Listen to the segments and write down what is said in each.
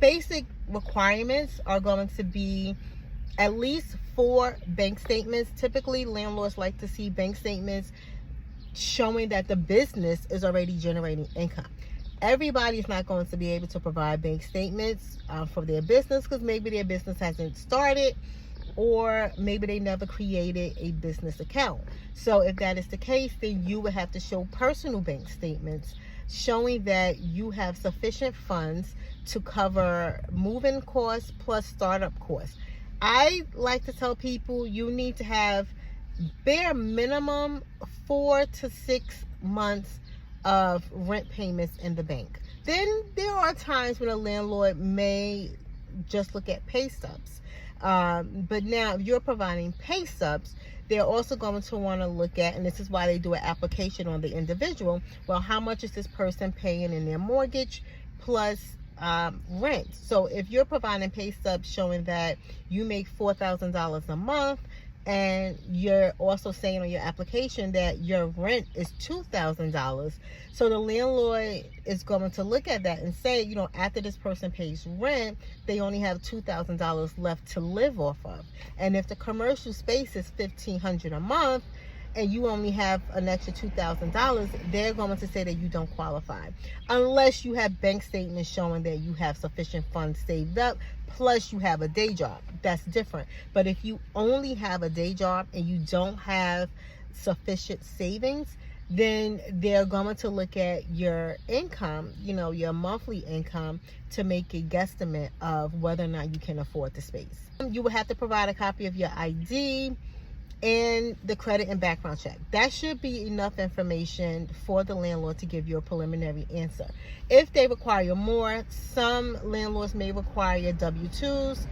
Basic requirements are going to be at least 4 bank statements. Typically, landlords like to see bank statements showing that the business is already generating income. Everybody's not going to be able to provide bank statements for their business because maybe their business hasn't started, or maybe they never created a business account. So if that is the case, then you would have to show personal bank statements showing that you have sufficient funds to cover moving costs plus startup costs. I like to tell people you need to have bare minimum 4 to 6 months of rent payments in the bank. Then there are times when a landlord may just look at pay stubs. But now if you're providing pay stubs, they're also going to want to look at, and this is why they do an application on the individual, well, how much is this person paying in their mortgage plus rent. So if you're providing pay stubs showing that you make $4,000 a month, and you're also saying on your application that your rent is $2,000, so the landlord is going to look at that and say, you know, after this person pays rent, they only have $2,000 left to live off of. And if the commercial space is $1,500 a month and you only have an extra $2,000, they're going to say that you don't qualify unless you have bank statements showing that you have sufficient funds saved up plus you have a day job. That's different. But if you only have a day job and you don't have sufficient savings, then they're going to look at your income, you know, your monthly income, to make a guesstimate of whether or not you can afford the space. You will have to provide a copy of your ID and the credit and background check. That should be enough information for the landlord to give you a preliminary answer. If they require more, some landlords may require W-2s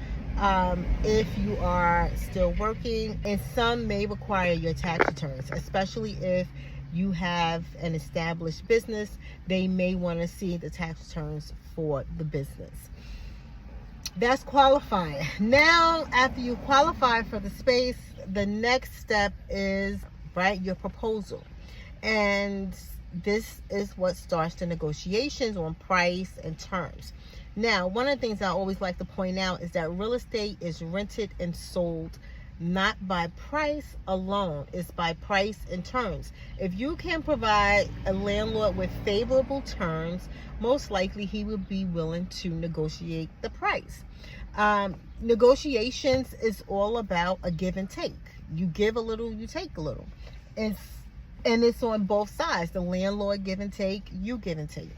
if you are still working, and some may require your tax returns, especially if you have an established business. They may want to see the tax returns for the business. That's qualifying. Now, after you qualify for the space, the next step is, right, your proposal. And this is what starts the negotiations on price and terms. Now, one of the things I always like to point out is that real estate is rented and sold not by price alone, it's by price and terms. If you can provide a landlord with favorable terms, most likely he would be willing to negotiate the price. Negotiations is all about a give and take. You give a little, you take a little. And it's on both sides. The landlord give and take, you give and take.